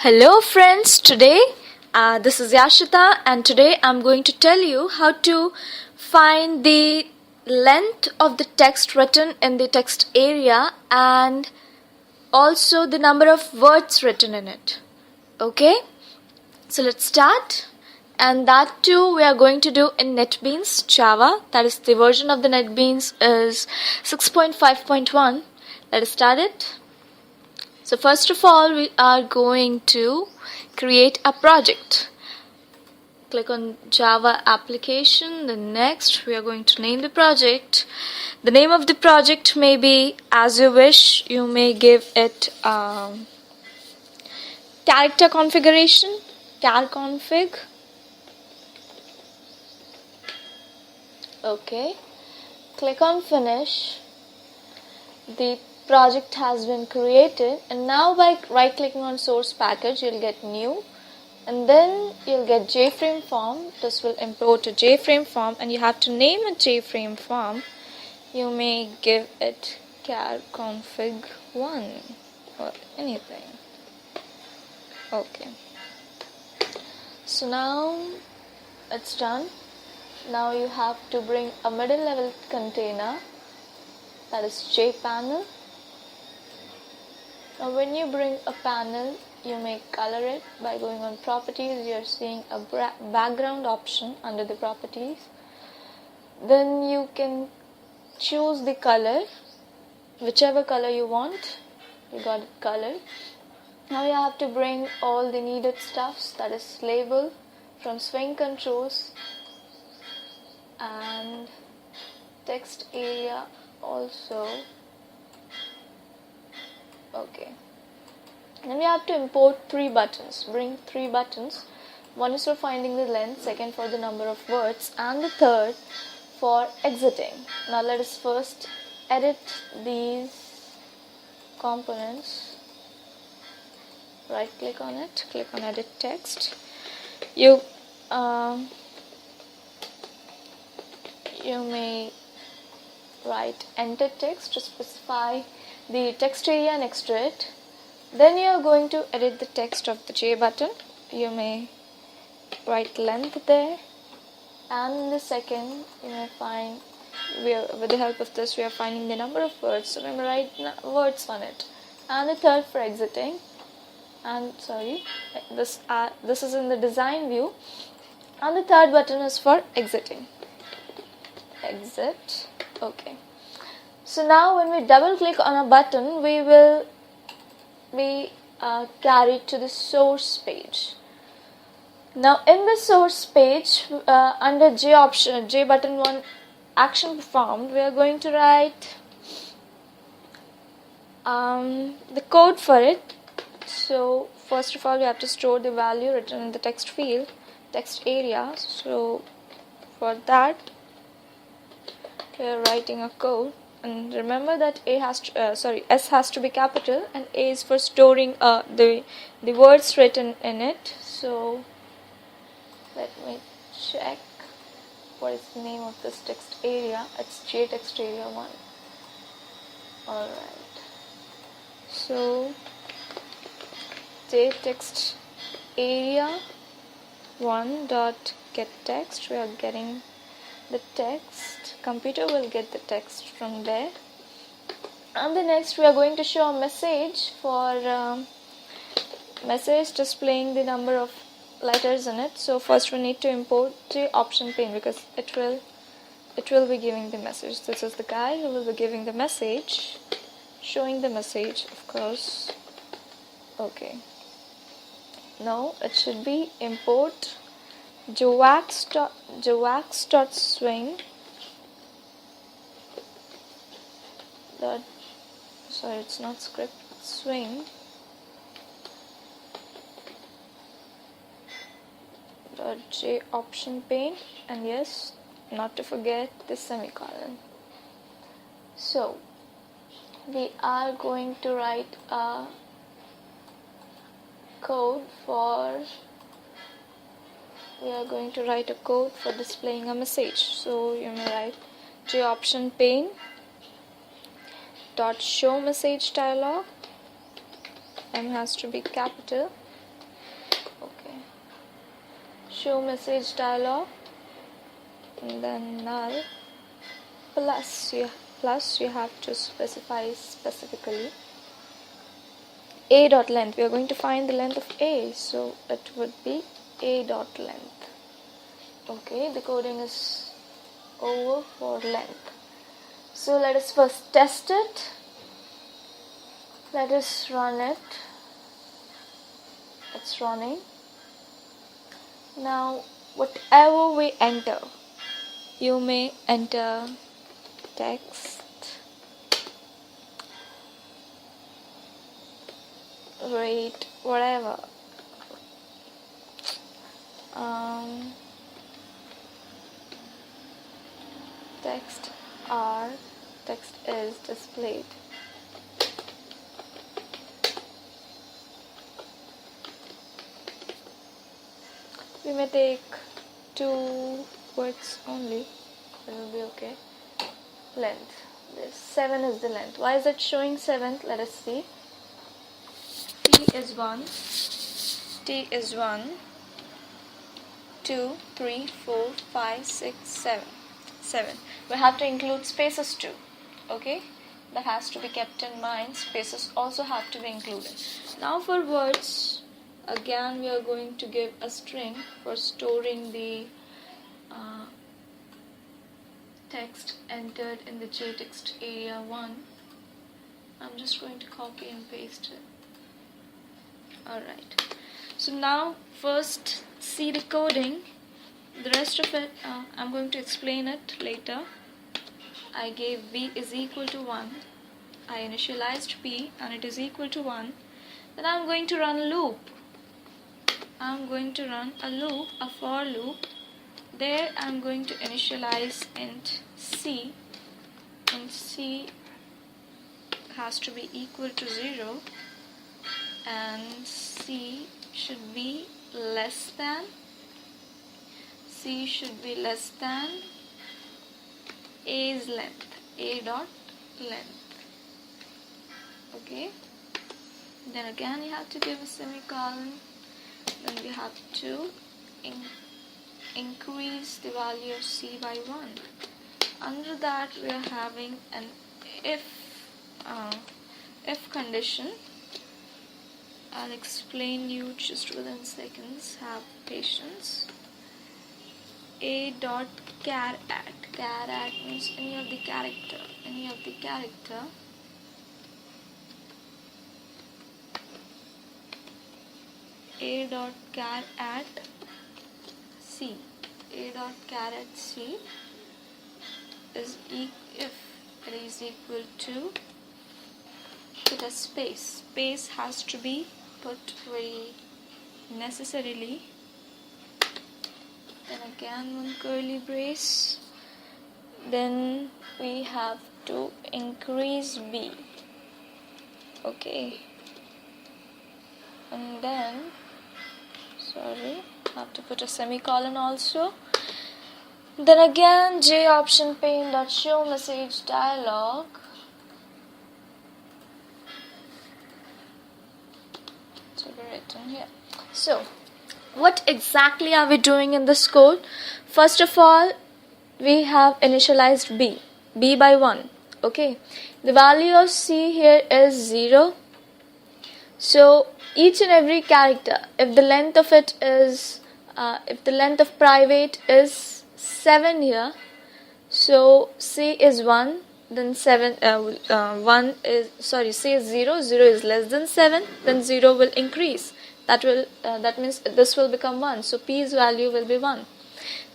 Hello friends, today this is Yashita and today I'm going to tell you how to find the length of the text written in the text area and also the number of words written in it. Okay, so let's start, and that too we are going to do in Netbeans Java. That is, the version of the Netbeans is 6.5.1. Let us start it. So first of all, we are going to create a project. Click on Java application. Then next we are going to name the project. The name of the project may be as you wish. You may give it character configuration, char config. Okay. Click on finish. The project has been created, and now by right clicking on source package you'll get new, and then you'll get JFrame form. This will import a JFrame form and you have to name a JFrame form. You may give it char config 1 or anything. Okay, so now it's done. Now you have to bring a middle level container, that is JPanel. Now when you bring a panel, you may color it by going on properties. You are seeing a background option under the properties. Then you can choose the color, whichever color you want. You got it colored. Now you have to bring all the needed stuffs, that is label from swing controls and text area also. Okay, then we have to import 3 buttons. Bring 3 buttons. One is for finding the length, second for the number of words, and the third for exiting. Now let us first edit these components. Right click on it, click on edit text. You may write enter text to specify the text area next to it. Then you are going to edit the text of the J button. You may write length there, and in the second you may find, with the help of this we are finding the number of words, so we may write words on it, and the third for exiting. And this is in the design view, and the third button is for exiting. Exit. Okay, so now when we double click on a button, we will be carried to the source page. Now in the source page, under J button 1 action performed, we are going to write the code for it. So first of all, we have to store the value written in the text field, text area. So for that we are writing a code, and remember that S has to be capital, and A is for storing the words written in it. So let me check what is the name of this text area. It's J text area 1. Alright, so J text area 1 dot get text. We are getting the text. Computer will get the text from there, and the next we are going to show a message for message displaying the number of letters in it. So first we need to import the option pane, because it will be giving the message. This is the guy who will be giving the message, showing the message, of course. Okay, now it should be import joax.swing. It's not script, swing .j option pane, and yes, not to forget the semicolon. So we are going to write a code for displaying a message. So you may write j option pane dot show message dialog. M has to be capital, show message dialog, and then null plus you have to specify specifically a dot length. We are going to find the length of a, so it would be a dot length. Okay, the coding is over for length. So let us first test it. Let us run it. It's running. Now whatever we enter, you may enter text, rate, whatever. Text is displayed. We may take 2 words only. It will be okay. Length. This 7 is the length. Why is it showing 7th? Let us see. T is 1. T is 1. 2, 3, 4, 5, 6, 7. 7. We have to include spaces too. Okay? That has to be kept in mind. Spaces also have to be included. Now for words, again we are going to give a string for storing the text entered in the JText area 1. I'm just going to copy and paste it. Alright. So now first see the coding. The rest of it I'm going to explain it later. I gave b is equal to 1. I initialized p and it is equal to 1. Then I'm going to run a loop. I'm going to run a loop, a for loop. There I'm going to initialize int c. Int c has to be equal to 0 and c should be less than a's length, a dot length. Okay, then again you have to give a semicolon. Then we have to increase the value of c by 1. Under that we are having an if condition. I'll explain you just within seconds. Have patience. A dot char at means any of the character. A dot char at c. A dot char at c is if it is equal to, put a space. Space has to be put very necessarily. Then again one curly brace. Then we have to increase b. Okay. And then have to put a semicolon also. Then again j option pane dot show message dialog. To be written here. So what exactly are we doing in this code? First of all, we have initialized b by 1. Okay, the value of c here is 0. So each and every character, if the length of it is if the length of private is 7 here, so c is 1, then 7 1 is c is 0 is less than 7, then 0 will increase. That means this will become 1, so p's value will be 1.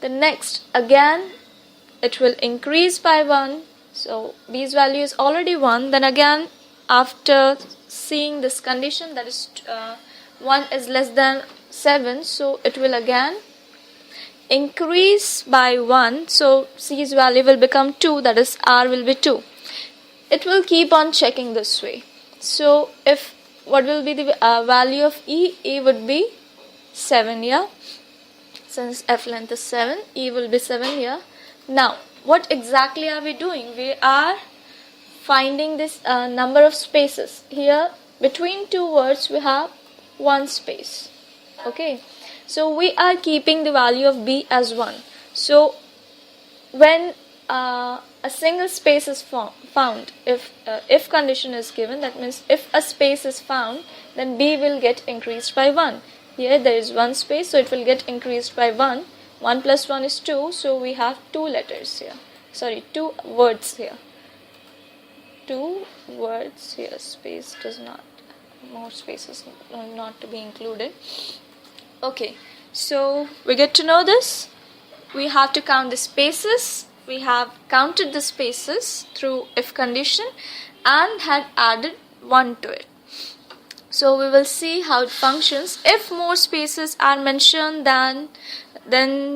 The next, again it will increase by 1, so b's value is already 1. Then again, after seeing this condition, that is 1 is less than 7, so it will again increase by 1, so c's value will become 2, that is r will be 2. It will keep on checking this way. So if what will be the value of e would be 7 here. Since f length is 7, e will be 7 here. Now what exactly are we doing? We are finding this number of spaces. Here between two words we have one space. Okay, So we are keeping the value of b as 1. So when a single space is found, if condition is given, that means if a space is found, then b will get increased by 1. Here there is one space, so it will get increased by 1. 1 plus 1 is 2, so we have 2 letters here. Sorry, 2 words here. 2 words here. Space does not, more spaces not to be included. Okay, so we get to know this. We have to count the spaces. We have counted the spaces through if condition and had added 1 to it. So we will see how it functions. If more spaces are mentioned, then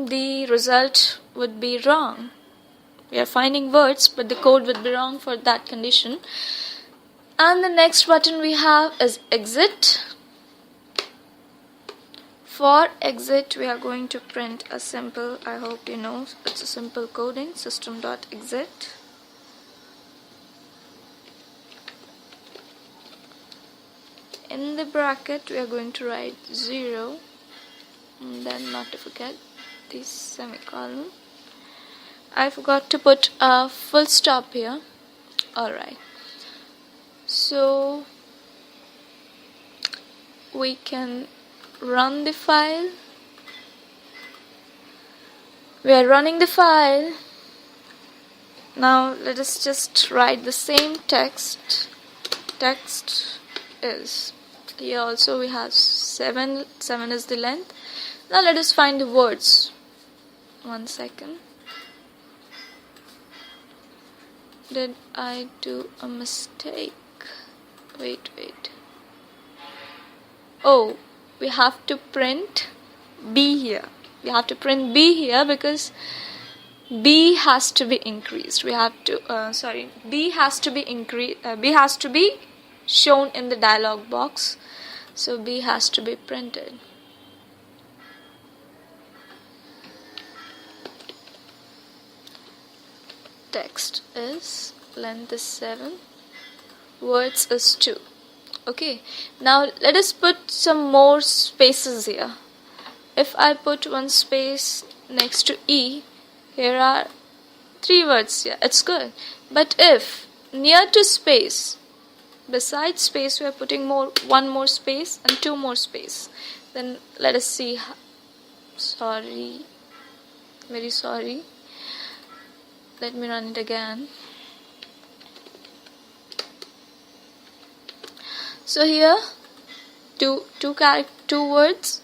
the result would be wrong. We are finding words, but the code would be wrong for that condition. And the next button we have is exit. For exit, we are going to print a simple, I hope you know, it's a simple coding, system.exit. In the bracket, we are going to write 0, and then not to forget the semicolon. I forgot to put a full stop here. Alright. So we can run the file. We are running the file. Now let us just write the same text. Text is here also we have 7 is the length. Now let us find the words. 1 second. Did I do a mistake? Wait. Oh, we have to print B here. We have to print B here because B has to be increased. We have to B has to be increased. B has to be shown in the dialog box. So B has to be printed. Text is length is 7, words is 2. Okay, now let us put some more spaces here. If I put one space next to E, here are 3 words here. It's good. But if near to space, besides space, we are putting one more space and 2 more space, then let us see. Sorry, very sorry. Let me run it again. So here, two words.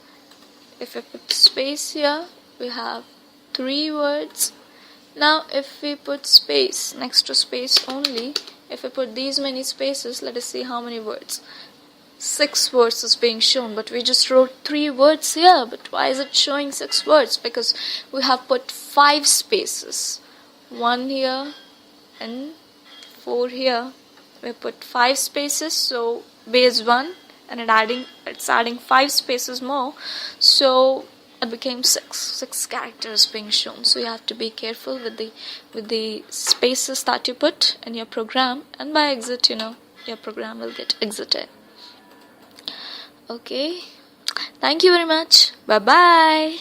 If I put space here, we have 3 words. Now if we put space next to space only, if I put these many spaces, let us see how many words. 6 words is being shown, but we just wrote 3 words here. But why is it showing 6 words? Because we have put 5 spaces. 1 here and 4 here. We put 5 spaces, so base 1, and it's adding 5 spaces more, so it became 6 characters being shown. So you have to be careful with the spaces that you put in your program, and by exit, your program will get exited. Okay, thank you very much. Bye bye.